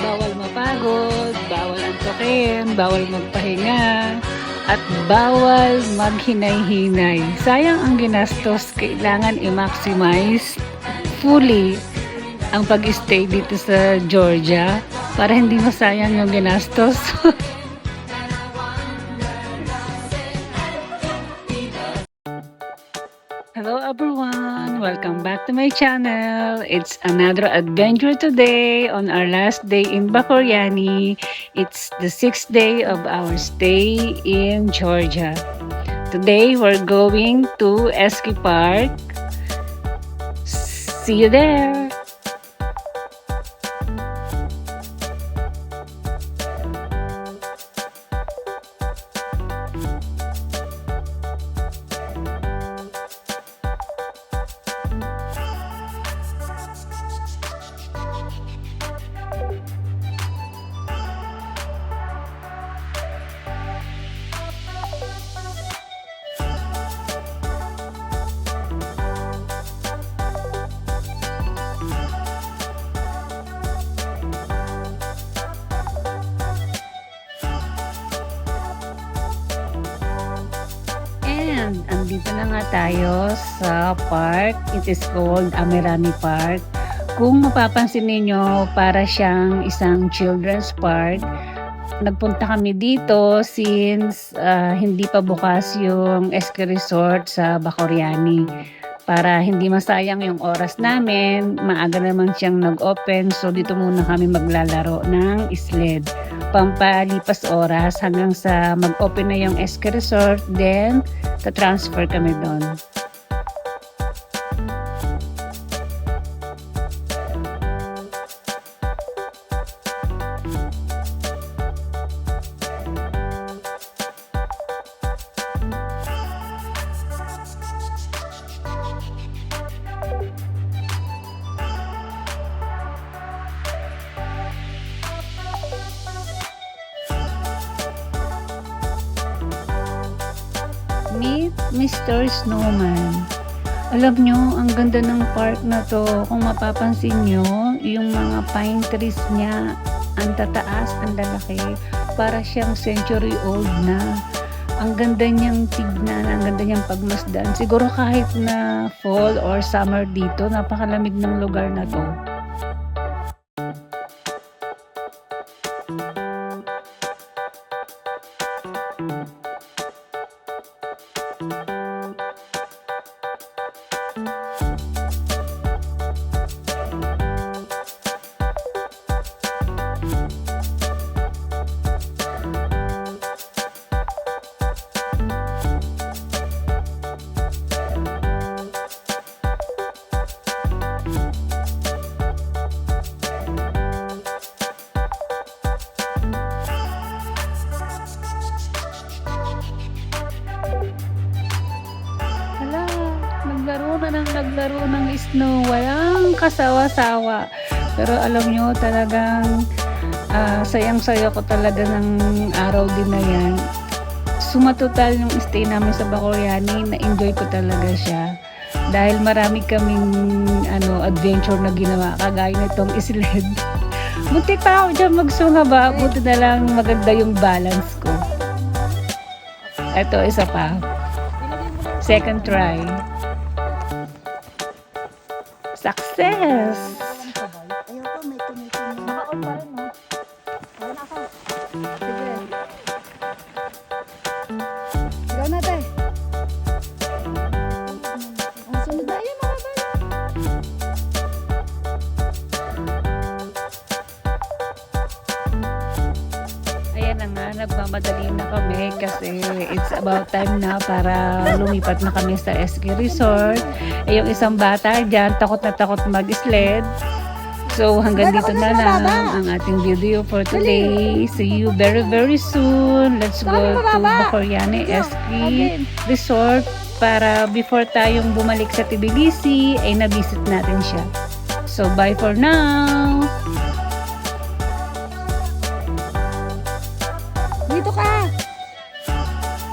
Bawal mapagod, bawal antukin, bawal magpahinga, at bawal maghinay-hinay. Sayang ang ginastos, kailangan i-maximize fully ang pag-stay dito sa Georgia para hindi masayang yung ginastos. Hello everyone! Welcome back to my channel. It's another adventure today on our last day in Bakoriani. It's the 6th day of our stay in Georgia. Today we're going to Eski Park. See you there! And andito na nga tayo sa park. It is called Amirani Park. Kung mapapansin niyo, para siyang isang children's park. Nagpunta kami dito since hindi pa bukas yung Eski Resort sa Bakoriani. Para hindi masayang yung oras namin, maaga naman siyang nag-open. So dito muna kami maglalaro ng sled. Pampalipas oras hanggang sa mag-open na yung Eski Resort, then ta-transfer kami doon. Meet Mr. Snowman. Alam nyo, ang ganda ng park na to. Kung mapapansin nyo, yung mga pine trees niya, ang tataas, ang lalaki. Para siyang century old na. Ang ganda niyang tignan, ang ganda niyang pagmasdan. Siguro kahit na fall or summer dito, napakalamig ng lugar na to. Naglaro ng snow, walang kasawa-sawa. Pero alam nyo, talagang sayang-saya ko talaga ng araw din na yan. Sumatotal yung stay namin sa Bakoriani, na-enjoy ko talaga siya. Dahil marami kaming adventure na ginawa, kagaya nitong sled. Muntik pa ako dyan magsunga ba, buti na lang maganda yung balance ko. Ito, isa pa. Second try. Success! Ayoko, may tumitin. Naka-on pa rin, no? Wala ka. Sige. Sigaw natin. Ang sunod na yan, mga bala. Ayan na nga, nagmamadali na kami kasi it's about time na para lumipat na kami sa Eski Resort. Eh, yung isang bata dyan, takot na takot mag-sled. So, hanggang dito na lang ang ating video for today. See you very very soon. Let's go to Bakoriani Eski Resort para before tayong bumalik sa Tbilisi, ay na-visit natin siya. So, bye for now!